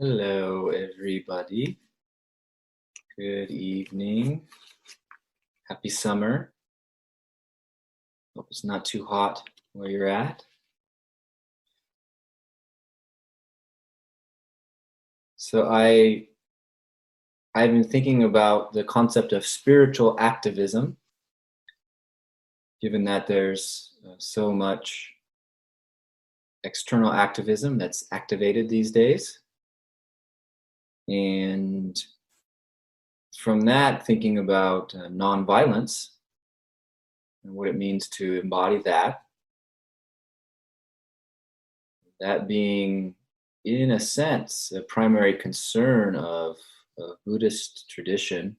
Hello, everybody. Good evening. Happy summer. Hope it's not too hot where you're at. So I've been thinking about the concept of spiritual activism, given that there's so much external activism that's activated these days. And from that, thinking about nonviolence and what it means to embody that being, in a sense, a primary concern of Buddhist tradition.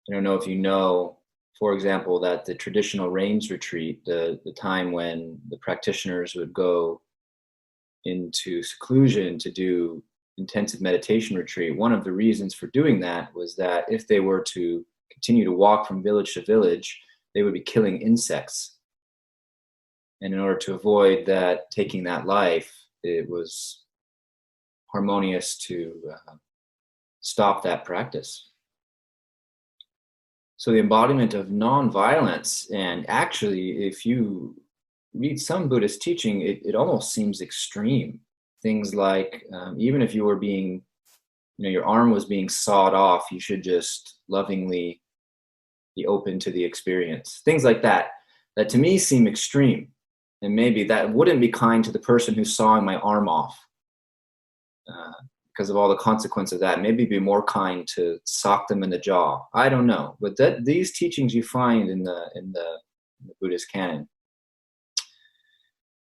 I don't know if you know, for example, that the traditional rains retreat, the time when the practitioners would go into seclusion to do intensive meditation retreat, one of the reasons for doing that was that if they were to continue to walk from village to village, they would be killing insects. And in order to avoid that, taking that life, it was harmonious to stop that practice. So the embodiment of nonviolence, and actually, if you read some Buddhist teaching, it almost seems extreme. Things like even if you were being, your arm was being sawed off, you should just lovingly be open to the experience. Things like that to me seem extreme. And maybe that wouldn't be kind to the person who's sawing my arm off because of all the consequence of that. Maybe be more kind to sock them in the jaw. I don't know. But these teachings you find in the Buddhist canon.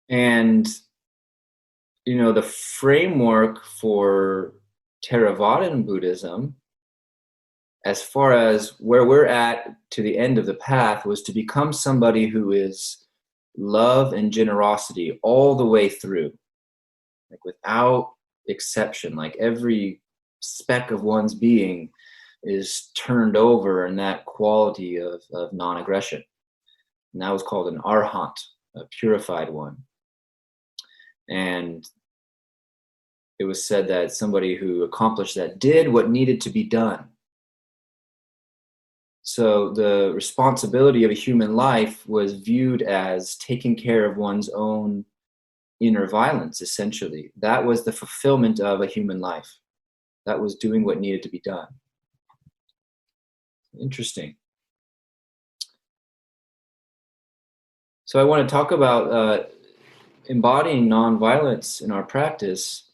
And, the framework for Theravadan Buddhism, as far as where we're at to the end of the path, was to become somebody who is love and generosity all the way through, like without exception, like every speck of one's being is turned over in that quality of non-aggression. And that was called an arhat, a purified one. And it was said that somebody who accomplished that did what needed to be done. So the responsibility of a human life was viewed as taking care of one's own inner violence, essentially. That was the fulfillment of a human life. That was doing what needed to be done. Interesting. So I want to talk about embodying nonviolence in our practice.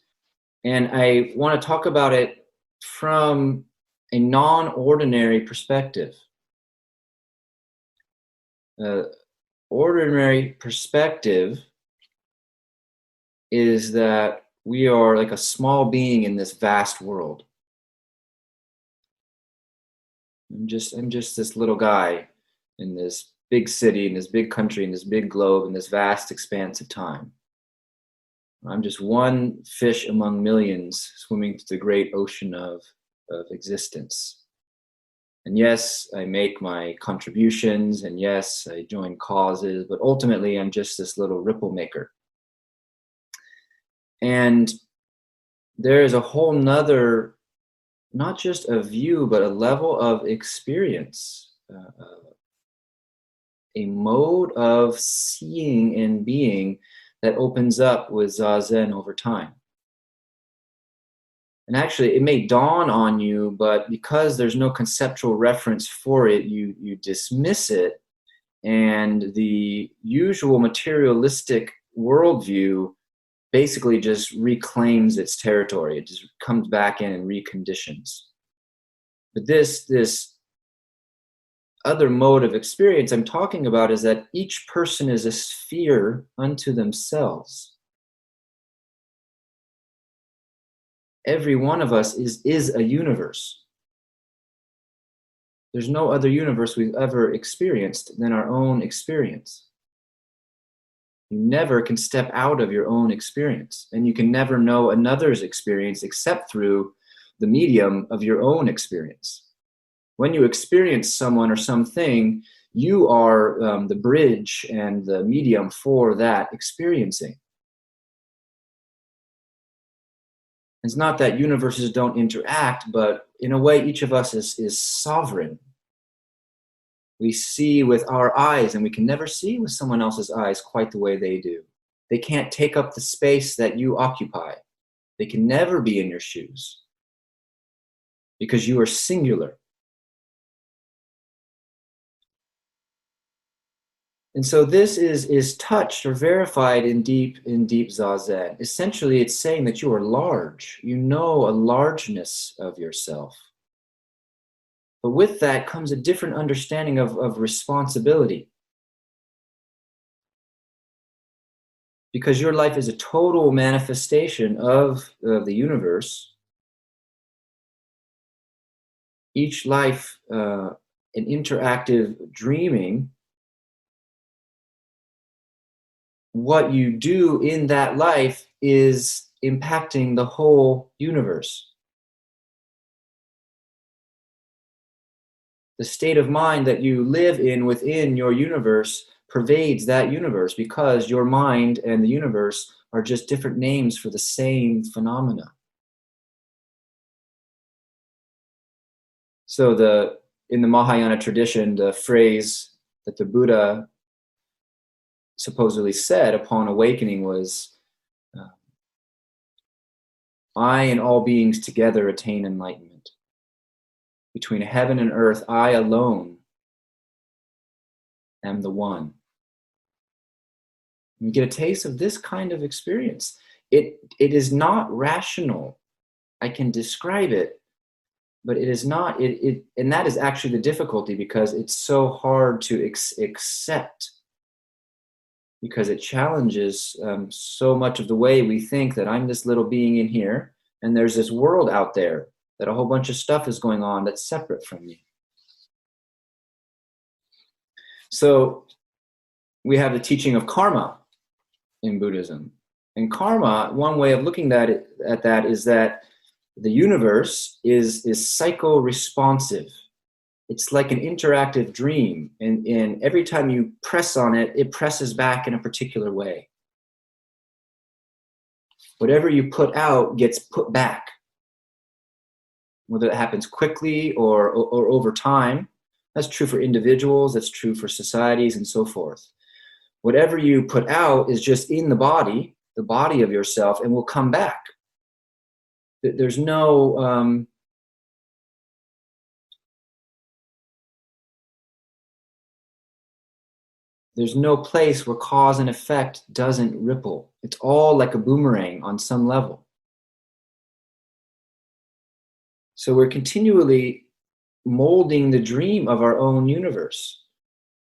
And I want to talk about it from a non-ordinary perspective. Ordinary perspective is that we are like a small being in this vast world. I'm just this little guy in this big city, in this big country, in this big globe, in this vast expanse of time. I'm just one fish among millions swimming through the great ocean of existence. And yes, I make my contributions, and yes, I join causes, but ultimately I'm just this little ripple maker. And there is a whole nother, not just a view, but a level of experience, a mode of seeing and being that opens up with Zazen over time. And actually, it may dawn on you, but because there's no conceptual reference for it, you dismiss it. And the usual materialistic worldview basically just reclaims its territory. It just comes back in and reconditions. But this other mode of experience I'm talking about is that each person is a sphere unto themselves. Every one of us is a universe. There's no other universe we've ever experienced than our own experience. You never can step out of your own experience, and you can never know another's experience except through the medium of your own experience. When you experience someone or something, you are the bridge and the medium for that experiencing. It's not that universes don't interact, but in a way, each of us is sovereign. We see with our eyes, and we can never see with someone else's eyes quite the way they do. They can't take up the space that you occupy. They can never be in your shoes because you are singular. And so this is touched or verified in deep Zazen. Essentially, it's saying that you are large. You know a largeness of yourself. But with that comes a different understanding of responsibility. Because your life is a total manifestation of the universe. Each life, an interactive dreaming, what you do in that life is impacting the whole universe. The state of mind that you live in within your universe pervades that universe because your mind and the universe are just different names for the same phenomena. So in the Mahayana tradition, the phrase that the Buddha supposedly said upon awakening was, I and all beings together attain enlightenment. Between heaven and earth, I alone am the one. You get a taste of this kind of experience. It is not rational. I can describe it, but it is not. And that is actually the difficulty because it's so hard to accept. Because it challenges so much of the way we think that I'm this little being in here, and there's this world out there that a whole bunch of stuff is going on that's separate from me. So we have the teaching of karma in Buddhism. And karma, one way of looking at that is that the universe is psycho-responsive. It's like an interactive dream, and every time you press on it, it presses back in a particular way. Whatever you put out gets put back. Whether it happens quickly or over time. That's true for individuals, that's true for societies, and so forth. Whatever you put out is just in the body of yourself, and will come back. There's no... There's no place where cause and effect doesn't ripple. It's all like a boomerang on some level. So we're continually molding the dream of our own universe.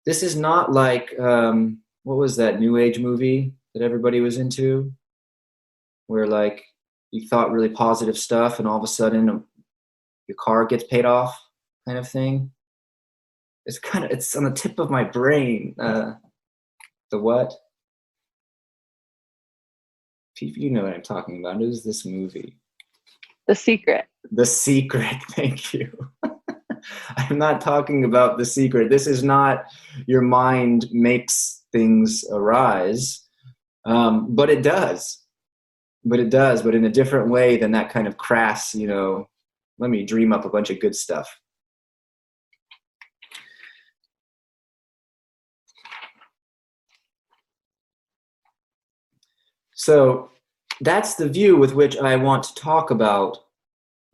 This is not like, what was that New Age movie that everybody was into? Where like you thought really positive stuff and all of a sudden your car gets paid off kind of thing. It's on the tip of my brain. The what? You know what I'm talking about. It was this movie. The Secret. The Secret, thank you. I'm not talking about The Secret. This is not your mind makes things arise. But it does. But in a different way than that kind of crass, let me dream up a bunch of good stuff. So that's the view with which I want to talk about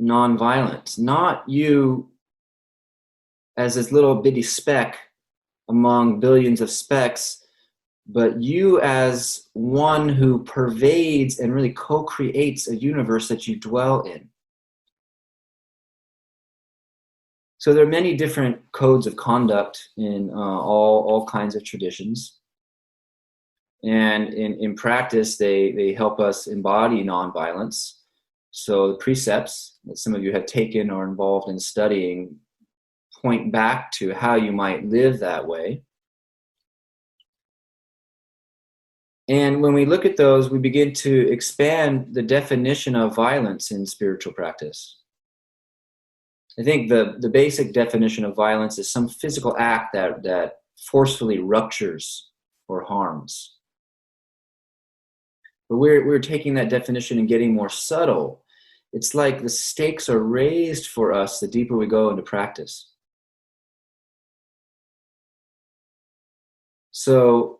nonviolence. Not you as this little bitty speck among billions of specks, but you as one who pervades and really co-creates a universe that you dwell in. So there are many different codes of conduct in all kinds of traditions. And in practice, they help us embody nonviolence. So the precepts that some of you have taken or involved in studying point back to how you might live that way. And when we look at those, we begin to expand the definition of violence in spiritual practice. I think the basic definition of violence is some physical act that forcefully ruptures or harms. But we're taking that definition and getting more subtle it's like the stakes are raised for us the deeper we go into practice. So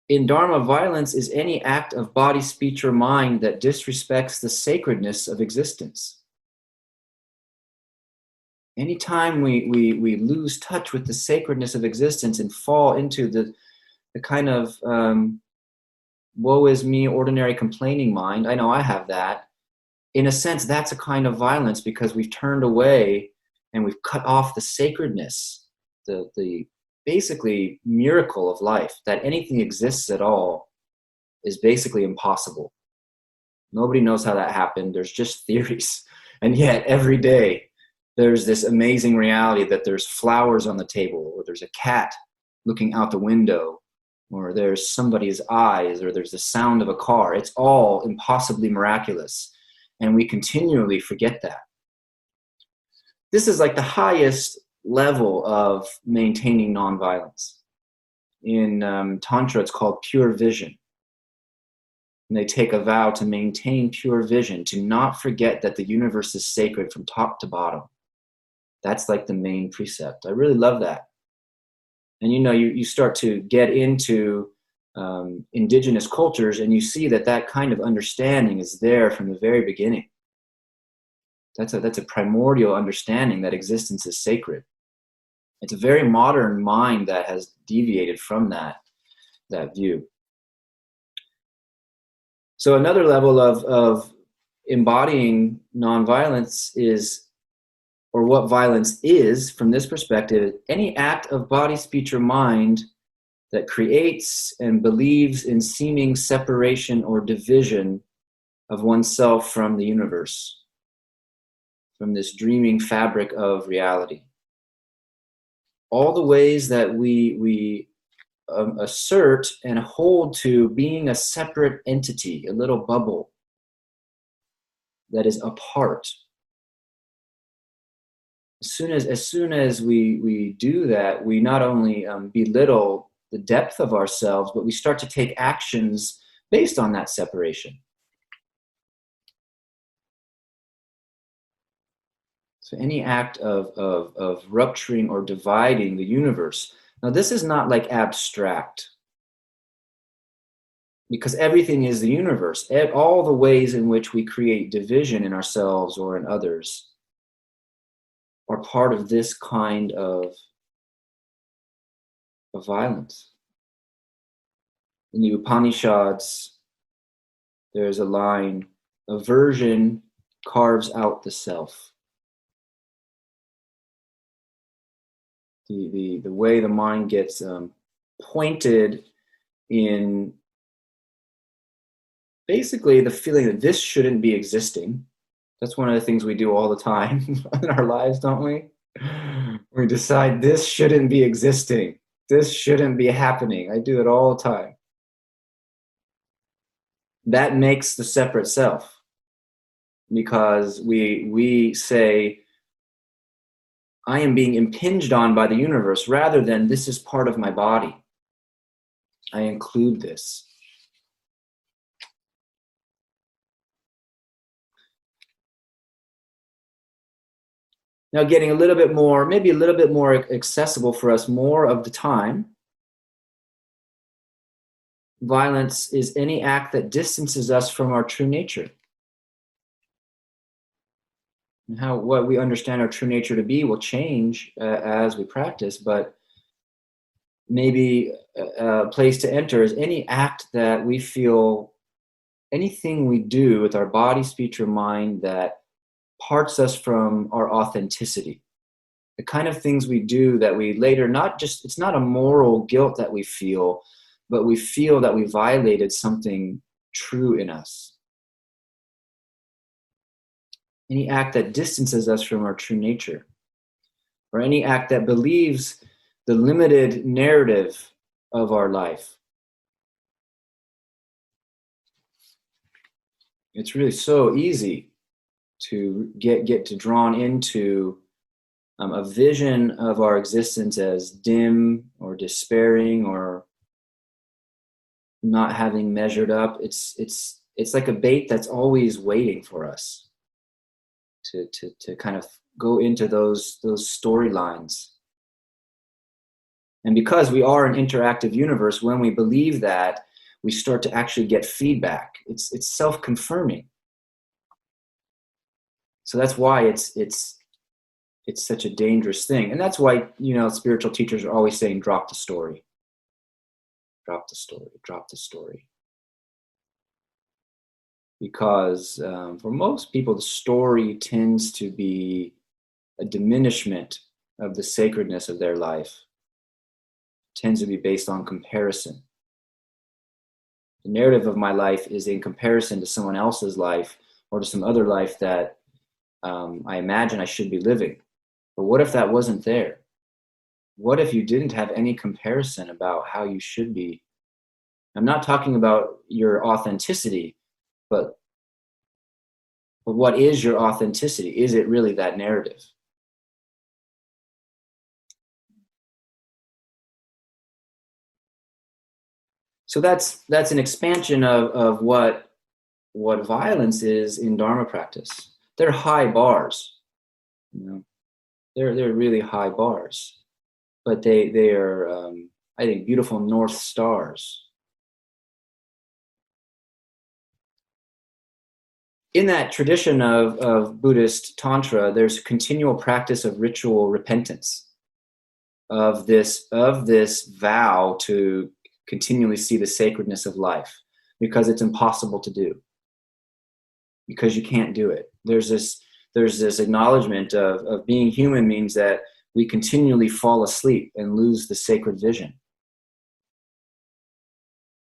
in Dharma, violence is any act of body, speech, or mind that disrespects the sacredness of existence. Anytime we lose touch with the sacredness of existence and fall into the kind of woe is me, ordinary complaining mind, I know I have that. In a sense, that's a kind of violence because we've turned away and we've cut off the sacredness, the basically miracle of life, that anything exists at all is basically impossible. Nobody knows how that happened. There's just theories. And yet every day there's this amazing reality that there's flowers on the table, or there's a cat looking out the window, or there's somebody's eyes, or there's the sound of a car. It's all impossibly miraculous. And we continually forget that. This is like the highest level of maintaining nonviolence. In Tantra, it's called pure vision. And they take a vow to maintain pure vision, to not forget that the universe is sacred from top to bottom. That's like the main precept. I really love that. And you start to get into indigenous cultures, and you see that kind of understanding is there from the very beginning. That's a primordial understanding that existence is sacred. It's a very modern mind that has deviated from that view. So another level of embodying nonviolence is, or what violence is from this perspective, any act of body, speech, or mind that creates and believes in seeming separation or division of oneself from the universe, from this dreaming fabric of reality. All the ways that we assert and hold to being a separate entity, a little bubble that is apart. As soon as we do that, we not only belittle the depth of ourselves, but we start to take actions based on that separation. So any act of rupturing or dividing the universe. Now, this is not like abstract, because everything is the universe. All the ways in which we create division in ourselves or in others are part of this kind of violence. In the Upanishads, there's a line, aversion carves out the self. The way the mind gets pointed in basically the feeling that this shouldn't be existing. That's one of the things we do all the time in our lives, don't we? We decide this shouldn't be existing. This shouldn't be happening. I do it all the time. That makes the separate self, because we say, I am being impinged on by the universe, rather than this is part of my body. I include this. Now, getting a little bit more, maybe a little bit more accessible for us more of the time, violence is any act that distances us from our true nature. And what we understand our true nature to be will change as we practice, but maybe a place to enter is any act that we feel, anything we do with our body, speech, or mind that parts us from our authenticity. The kind of things we do that we later, it's not a moral guilt that we feel, but we feel that we violated something true in us. Any act that distances us from our true nature, or any act that believes the limited narrative of our life. It's really so easy to get drawn into a vision of our existence as dim or despairing or not having measured up. It's it's like a bait that's always waiting for us to kind of go into those storylines. And because we are an interactive universe, when we believe that, we start to actually get feedback. It's self-confirming. So that's why it's such a dangerous thing. And that's why, spiritual teachers are always saying, drop the story. Drop the story, drop the story. Because for most people, the story tends to be a diminishment of the sacredness of their life. It tends to be based on comparison. The narrative of my life is in comparison to someone else's life or to some other life that I imagine I should be living. But what if that wasn't there? What if you didn't have any comparison about how you should be? I'm not talking about your authenticity, but what is your authenticity? Is it really that narrative? So that's an expansion of what violence is in Dharma practice. They're high bars, They're really high bars, but they are I think beautiful north stars. In that tradition of Buddhist Tantra, there's a continual practice of ritual repentance, of this vow to continually see the sacredness of life, because it's impossible to do, because you can't do it. There's this acknowledgement of being human means that we continually fall asleep and lose the sacred vision.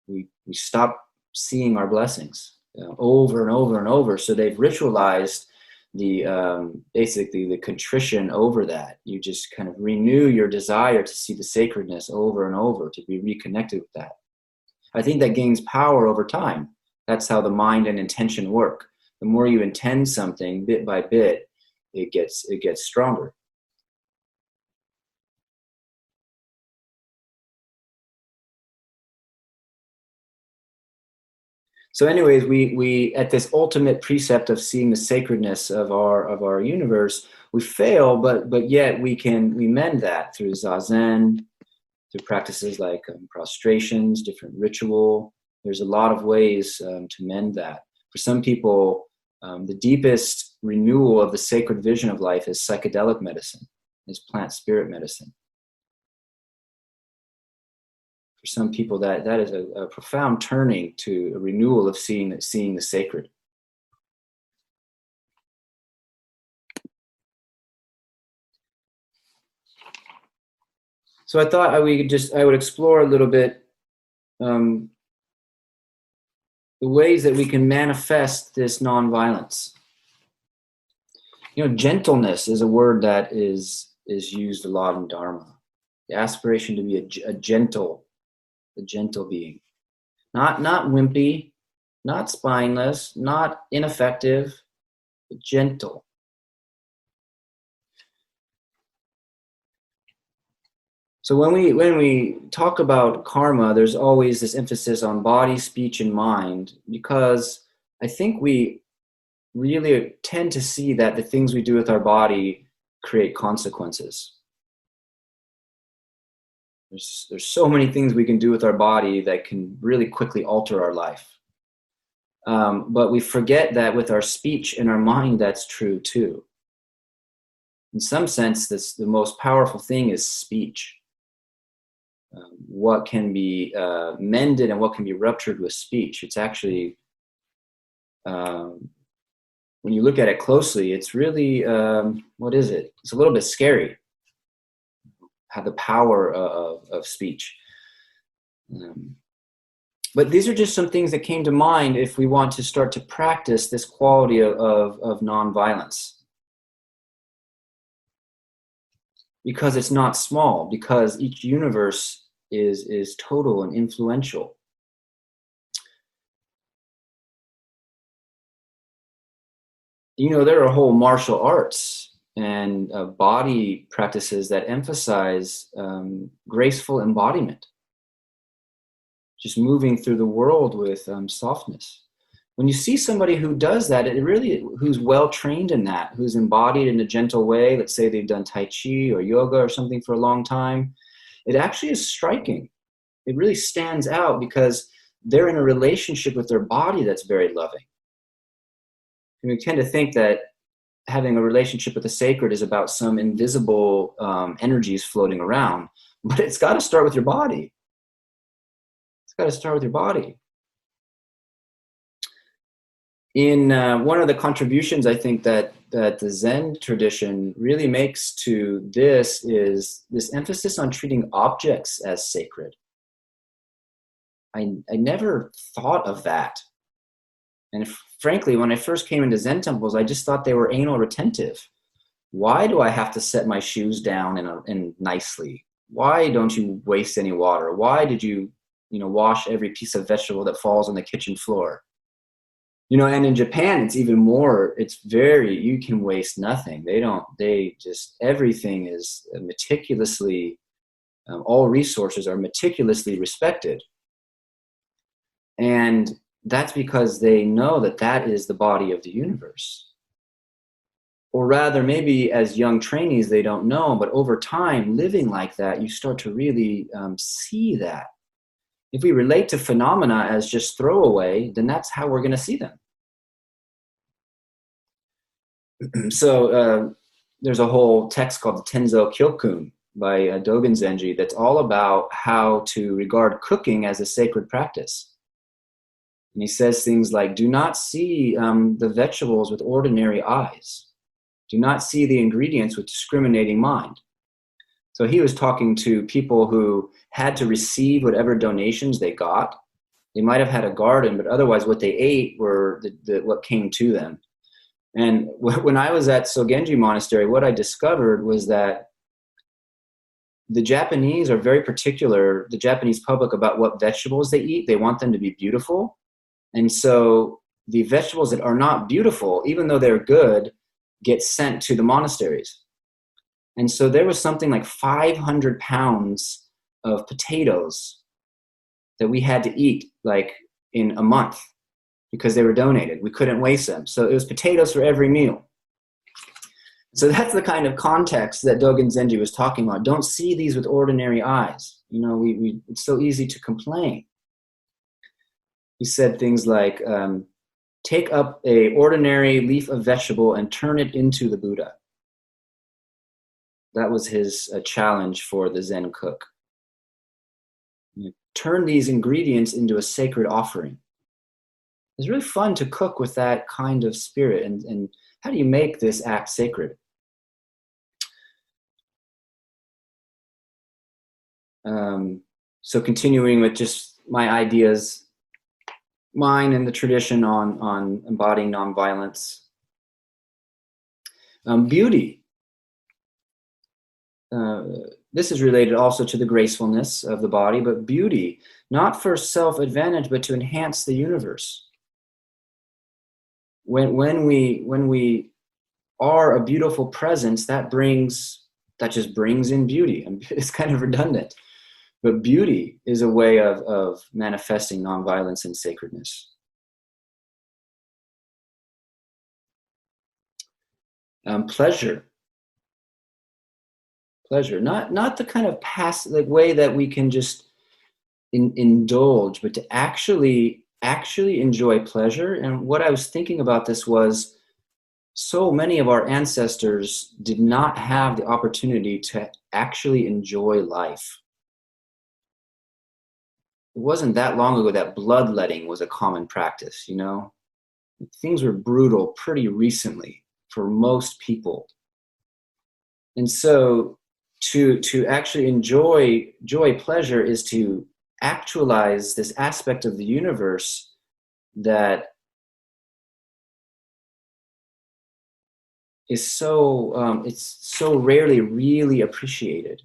We stop seeing our blessings over and over and over. So they've ritualized the basically the contrition over that. You just kind of renew your desire to see the sacredness over and over, to be reconnected with that. I think that gains power over time. That's how the mind and intention work. The more you intend something, bit by bit, it gets stronger. So anyways, we at this ultimate precept of seeing the sacredness of our universe, we fail, but yet we mend that through zazen, through practices like prostrations, different ritual. There's a lot of ways to mend that. For some people, the deepest renewal of the sacred vision of life is psychedelic medicine, is plant spirit medicine. For some people, that is a profound turning to a renewal of seeing the sacred. So I thought I would explore a little bit the ways that we can manifest this nonviolence. Gentleness is a word that is used a lot in Dharma. The aspiration to be a gentle being, not wimpy, not spineless, not ineffective, but gentle. So when we talk about karma, there's always this emphasis on body, speech, and mind, because I think we really tend to see that the things we do with our body create consequences. There's so many things we can do with our body that can really quickly alter our life. But we forget that with our speech and our mind, that's true too. In some sense, the most powerful thing is speech. What can be mended and what can be ruptured with speech. It's actually, when you look at it closely, it's really, what is it? It's a little bit scary, how the power of speech. But these are just some things that came to mind if we want to start to practice this quality of nonviolence. Because it's not small, because each universe is total and influential. There are whole martial arts and body practices that emphasize graceful embodiment, just moving through the world with softness. when you see somebody who does that, who's well trained in that, who's embodied in a gentle way, let's say they've done Tai Chi or yoga or something for a long time, it actually is striking. It really stands out because they're in a relationship with their body that's very loving. And we tend to think that having a relationship with the sacred is about some invisible energies floating around, but it's got to start with your body. It's got to start with your body. In one of the contributions I think that the Zen tradition really makes to this is this emphasis on treating objects as sacred. I never thought of that. And frankly, when I first came into Zen temples, I just thought they were anal retentive. Why do I have to set my shoes down and nicely? Why don't you waste any water? Why did you wash every piece of vegetable that falls on the kitchen floor? And in Japan, it's even more, you can waste nothing. Everything is meticulously, all resources are meticulously respected. And that's because they know that that is the body of the universe. Or rather, maybe as young trainees, they don't know, but over time, living like that, you start to really see that. If we relate to phenomena as just throwaway, then that's how we're going to see them. So there's a whole text called the Tenzo Kyokun by Dogen Zenji that's all about how to regard cooking as a sacred practice. And he says things like, do not see the vegetables with ordinary eyes. Do not see the ingredients with discriminating mind. So he was talking to people who had to receive whatever donations they got. They might have had a garden, but otherwise what they ate were what came to them. And when I was at Sogenji Monastery, what I discovered was that the Japanese are very particular, the Japanese public, about what vegetables they eat. They want them to be beautiful. And so the vegetables that are not beautiful, even though they're good, get sent to the monasteries. And so there was something like 500 pounds of potatoes that we had to eat like in a month because they were donated. We couldn't waste them. So it was potatoes for every meal. So that's the kind of context that Dogen Zenji was talking about. Don't see these with ordinary eyes. It's so easy to complain. He said things like, take up a ordinary leaf of vegetable and turn it into the Buddha. That was his challenge for the Zen cook. Turn these ingredients into a sacred offering. It's really fun to cook with that kind of spirit. And how do you make this act sacred? So continuing with just my ideas, mine and the tradition on embodying nonviolence. Beauty. This is related also to the gracefulness of the body, but beauty, not for self-advantage, but to enhance the universe. When we are a beautiful presence, that just brings in beauty. And it's kind of redundant, but beauty is a way of manifesting nonviolence and sacredness. Pleasure, not the kind of passive way that we can just indulge, but to actually enjoy pleasure. And what I was thinking about this was, so many of our ancestors did not have the opportunity to actually enjoy life. It wasn't that long ago that bloodletting was a common practice, Things were brutal pretty recently for most people. And so to actually enjoy pleasure is to actualize this aspect of the universe that is it's so rarely really appreciated.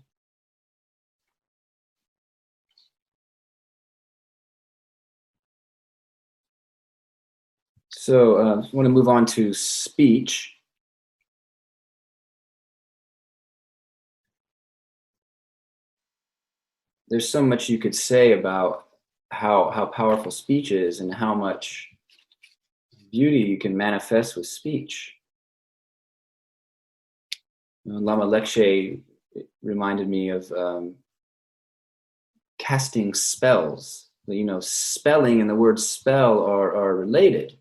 So I want to move on to speech. There's so much you could say about how powerful speech is and how much beauty you can manifest with speech. Lama Lekshe reminded me of casting spells. Spelling and the word spell are related.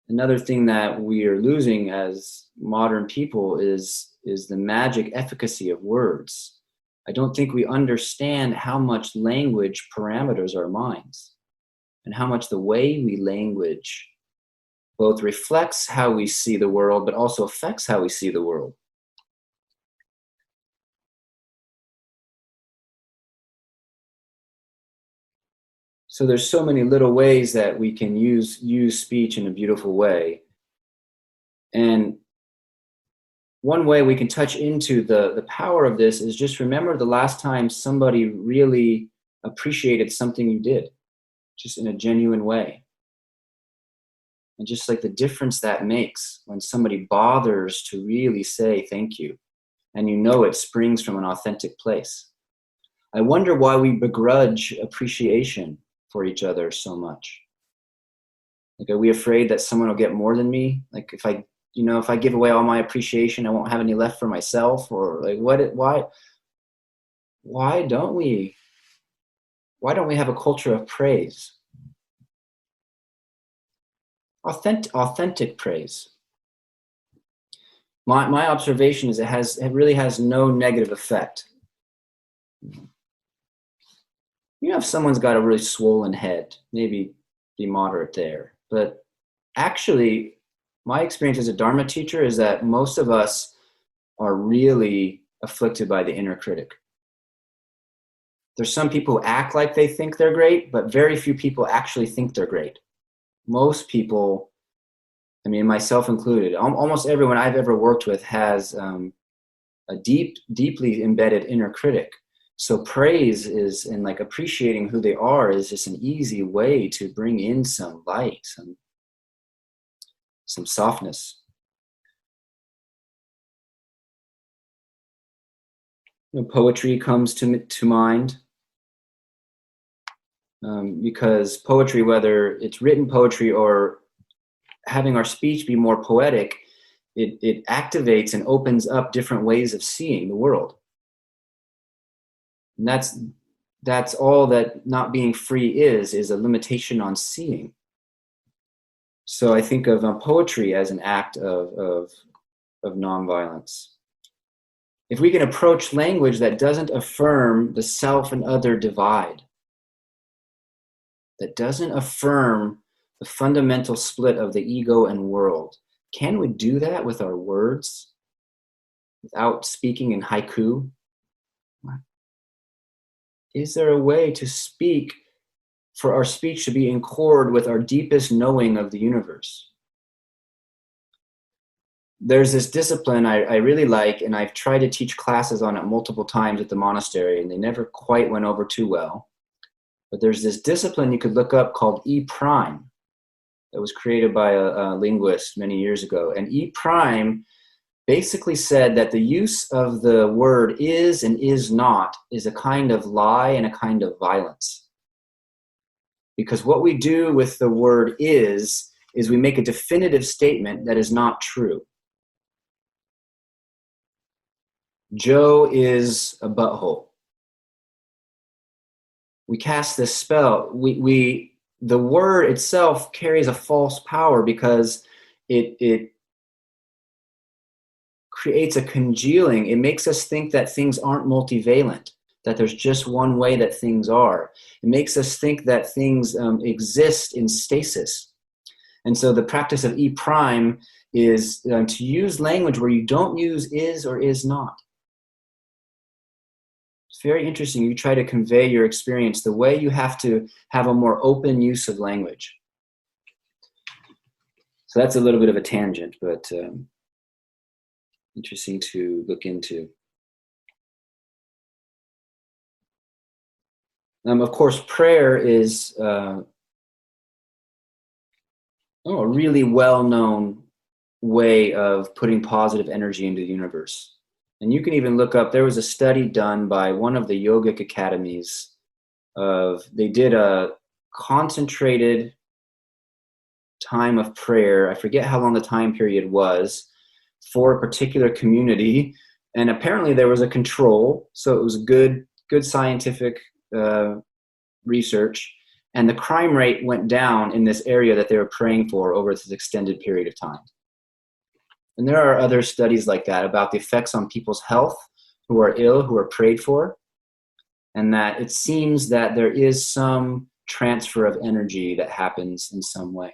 Another thing that we are losing as modern people is the magic efficacy of words. I don't think we understand how much language parameters our minds, and how much the way we language both reflects how we see the world, but also affects how we see the world. So there's so many little ways that we can use speech in a beautiful way. And one way we can touch into the power of this is just remember the last time somebody really appreciated something you did, just in a genuine way. And just like the difference that makes when somebody bothers to really say thank you, and it springs from an authentic place. I wonder why we begrudge appreciation for each other so much. Like, are we afraid that someone will get more than me? Like, if I give away all my appreciation, I won't have any left for myself? Or like, why don't we have a culture of praise? Authentic praise. My observation is it really has no negative effect. If someone's got a really swollen head, maybe be moderate there. But actually, my experience as a Dharma teacher is that most of us are really afflicted by the inner critic. There's some people who act like they think they're great, but very few people actually think they're great. Most people, myself included, almost everyone I've ever worked with has a deeply embedded inner critic. So praise and like appreciating who they are is just an easy way to bring in some light, some softness. Poetry comes to mind, because poetry, whether it's written poetry or having our speech be more poetic, it activates and opens up different ways of seeing the world. And that's all that not being free is a limitation on seeing. So I think of poetry as an act of nonviolence. If we can approach language that doesn't affirm the self and other divide, that doesn't affirm the fundamental split of the ego and world, can we do that with our words without speaking in haiku? Is there a way to speak for our speech to be in accord with our deepest knowing of the universe? There's this discipline I really like, and I've tried to teach classes on it multiple times at the monastery, and they never quite went over too well. But there's this discipline you could look up called E prime that was created by a linguist many years ago. And E prime basically said that the use of the word is and is not is a kind of lie and a kind of violence. Because what we do with the word is we make a definitive statement that is not true. Joe is a butthole. We cast this spell. The word itself carries a false power because it creates a congealing. It makes us think that things aren't multivalent, that there's just one way that things are. It makes us think that things exist in stasis. And so the practice of E prime is to use language where you don't use is or is not. It's very interesting. You try to convey your experience the way you have to have a more open use of language. So that's a little bit of a tangent, but interesting to look into. Of course, prayer is a really well-known way of putting positive energy into the universe. And you can even look up, there was a study done by one of the yogic academies they did a concentrated time of prayer. I forget how long the time period was for a particular community. And apparently there was a control. So it was good scientific research. And the crime rate went down in this area that they were praying for over this extended period of time. And there are other studies like that about the effects on people's health who are ill, who are prayed for, and that it seems that there is some transfer of energy that happens in some way.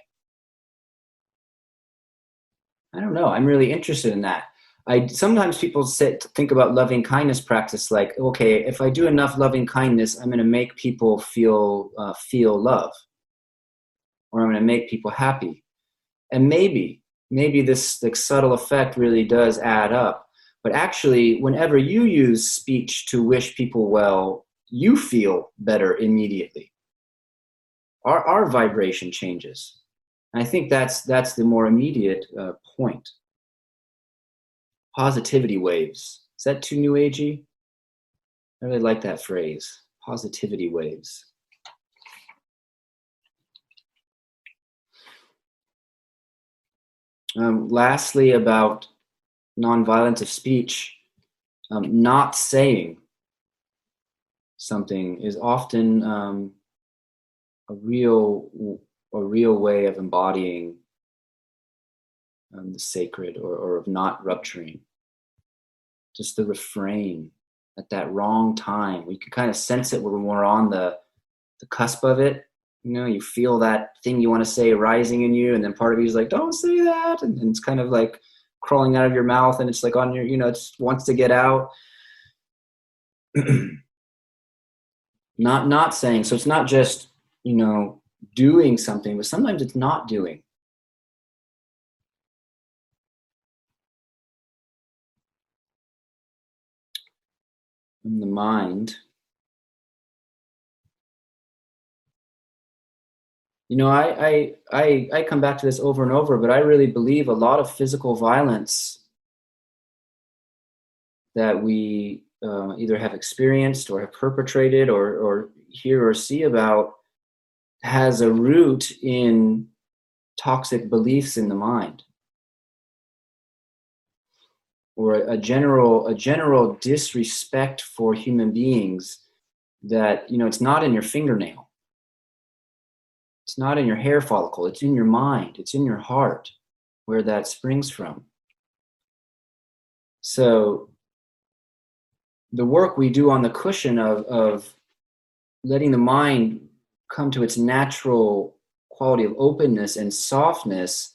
I don't know. I'm really interested in that. Sometimes people think about loving kindness practice like, okay, if I do enough loving kindness, I'm going to make people feel love, or I'm going to make people happy. And maybe this like subtle effect really does add up. But actually, whenever you use speech to wish people well, you feel better immediately. Our vibration changes. And I think that's the more immediate point. Positivity waves. Is that too new agey? I really like that phrase. Positivity waves. Lastly, about nonviolence of speech, not saying something is often a real way of embodying the sacred, or of not rupturing. Just the refrain at that wrong time. We can kind of sense it when we're on the cusp of it. You know, you feel that thing you want to say rising in you, and then part of you is like, don't say that. And it's kind of like crawling out of your mouth, and it's like on your, it wants to get out. Not saying. So it's not just, doing something, but sometimes it's not doing. In the mind. I come back to this over and over, but I really believe a lot of physical violence that we either have experienced or have perpetrated or hear or see about has a root in toxic beliefs in the mind, or a general disrespect for human beings that, it's not in your fingernail. It's not in your hair follicle. It's in your mind. It's in your heart where that springs from. So the work we do on the cushion of letting the mind come to its natural quality of openness and softness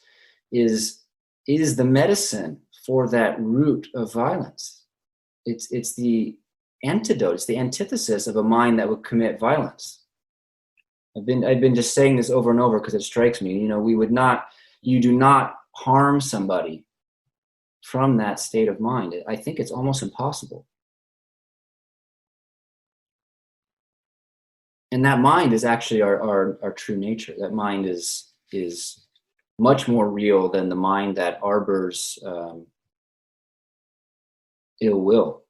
is the medicine for that root of violence. It's the antidote. It's the antithesis of a mind that would commit violence. I've been just saying this over and over because it strikes me. You do not harm somebody from that state of mind. I think it's almost impossible. And that mind is actually our true nature. That mind is much more real than the mind that harbors ill will.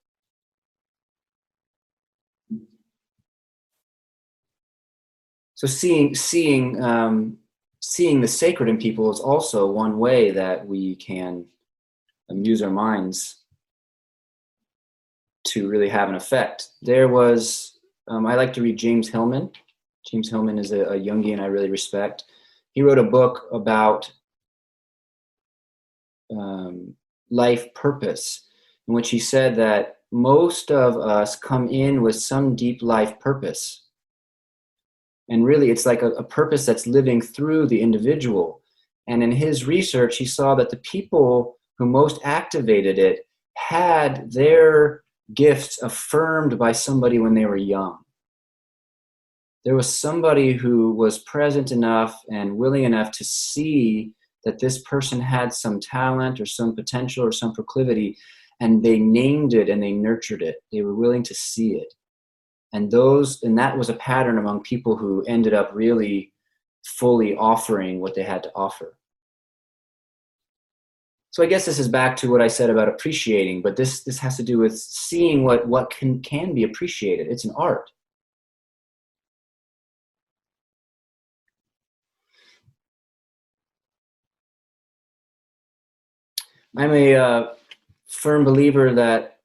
So seeing the sacred in people is also one way that we can use our minds to really have an effect. There was, I like to read James Hillman. James Hillman is a Jungian I really respect. He wrote a book about life purpose, in which he said that most of us come in with some deep life purpose. And really, it's like a purpose that's living through the individual. And in his research, he saw that the people who most activated it had their gifts affirmed by somebody when they were young. There was somebody who was present enough and willing enough to see that this person had some talent or some potential or some proclivity, and they named it and they nurtured it. They were willing to see it. And that was a pattern among people who ended up really fully offering what they had to offer. So I guess this is back to what I said about appreciating, but this has to do with seeing what can be appreciated. It's an art. I'm a firm believer that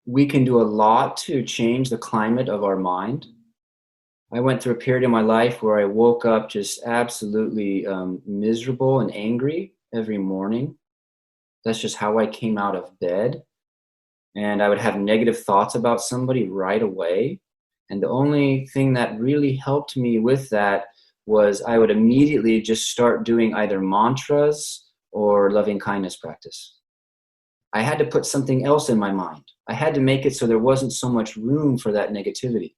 we can do a lot to change the climate of our mind. I went through a period in my life where I woke up just absolutely miserable and angry every morning. That's just how I came out of bed. And I would have negative thoughts about somebody right away. And the only thing that really helped me with that was I would immediately just start doing either mantras or loving kindness practice. I had to put something else in my mind. I had to make it so there wasn't so much room for that negativity.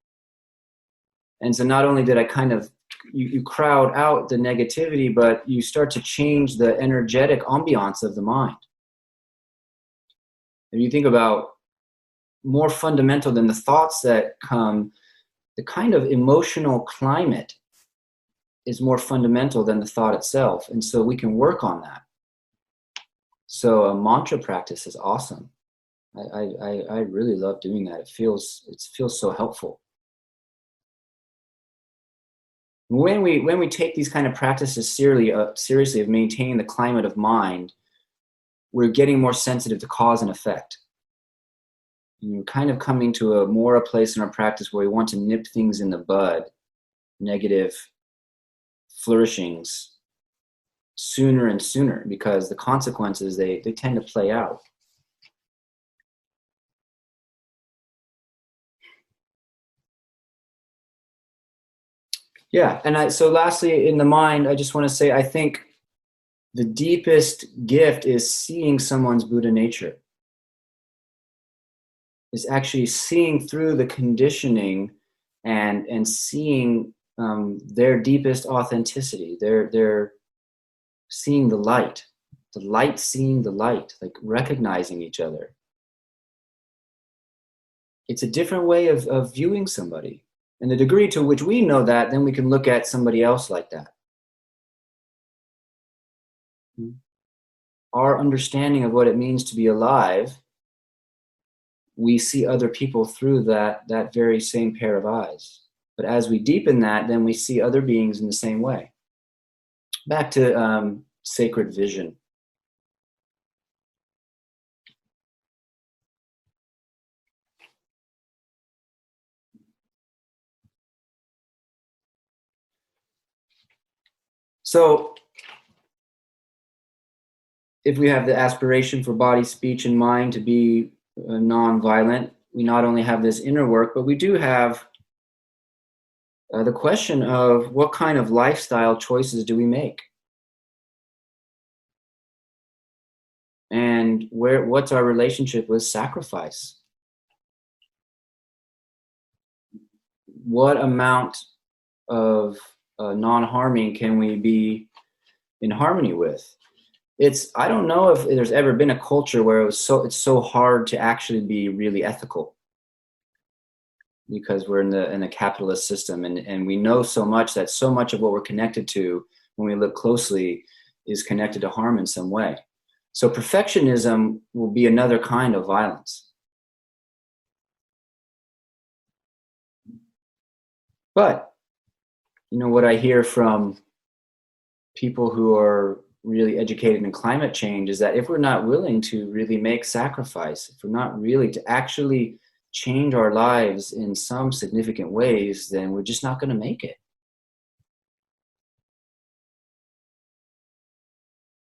And so not only did I kind of, you crowd out the negativity, but you start to change the energetic ambiance of the mind. If you think about more fundamental than the thoughts that come, the kind of emotional climate is more fundamental than the thought itself. And so we can work on that. So a mantra practice is awesome. I really love doing that. It feels so helpful. When we take these kind of practices seriously of maintaining the climate of mind, we're getting more sensitive to cause and effect. And we're kind of coming to a place in our practice where we want to nip things in the bud, negative flourishings, sooner and sooner, because the consequences, they tend to play out. Yeah, and so lastly, in the mind, I just want to say, I think the deepest gift is seeing someone's Buddha nature. Is actually seeing through the conditioning and seeing their deepest authenticity. They're seeing the light seeing the light, like recognizing each other. It's a different way of viewing somebody. And the degree to which we know that, then we can look at somebody else like that. Our understanding of what it means to be alive, we see other people through that very same pair of eyes. But as we deepen that, then we see other beings in the same way. Back to sacred vision. So if we have the aspiration for body, speech, and mind to be non-violent, we not only have this inner work, but we do have the question of what kind of lifestyle choices do we make? And what's our relationship with sacrifice? What amount of non-harming can we be in harmony with? I don't know if there's ever been a culture where it's so hard to actually be really ethical, because we're in a capitalist system, and we know so much that so much of what we're connected to when we look closely is connected to harm in some way. So perfectionism will be another kind of violence. But what I hear from people who are really educated in climate change is that if we're not willing to really make sacrifice, if we're not really to actually change our lives in some significant ways, then we're just not going to make it.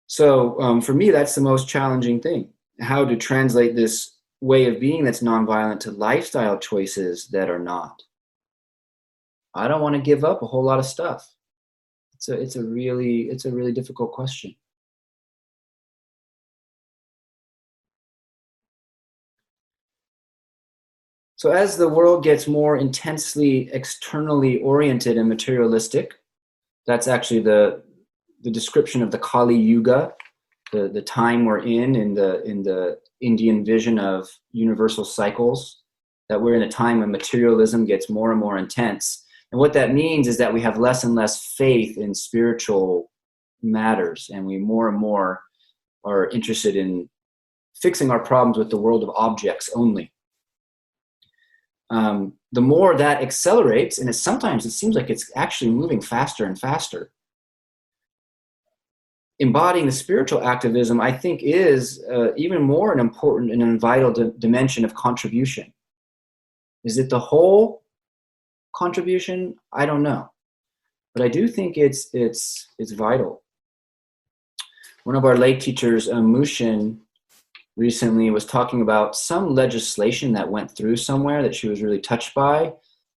So for me, that's the most challenging thing, how to translate this way of being that's nonviolent to lifestyle choices that are not. I don't want to give up a whole lot of stuff. It's a really difficult question. So as the world gets more intensely externally oriented and materialistic, that's actually the description of the Kali Yuga, the time we're in the Indian vision of universal cycles, that we're in a time when materialism gets more and more intense. And what that means is that we have less and less faith in spiritual matters, and we more and more are interested in fixing our problems with the world of objects only. The more that accelerates, and sometimes it seems like it's actually moving faster and faster, embodying the spiritual activism, I think, is even more an important and vital dimension of contribution. Is it the whole contribution? I don't know, but I do think it's vital. One of our lay teachers, Mushin, recently was talking about some legislation that went through somewhere that she was really touched by,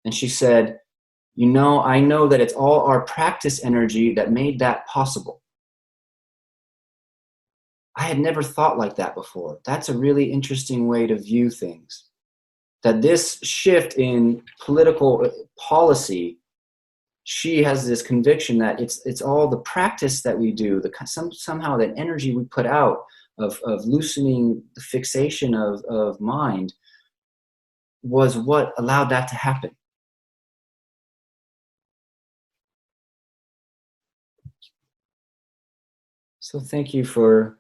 and she said, "You know, I know that it's all our practice energy that made that possible." I had never thought like that before. That's a really interesting way to view things. That this shift in political policy, she has this conviction that it's all the practice that we do, somehow that energy we put out of loosening the fixation of mind was what allowed that to happen. So thank you for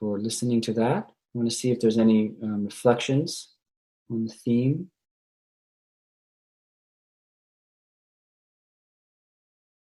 listening to that. I want to see if there's any reflections on the theme.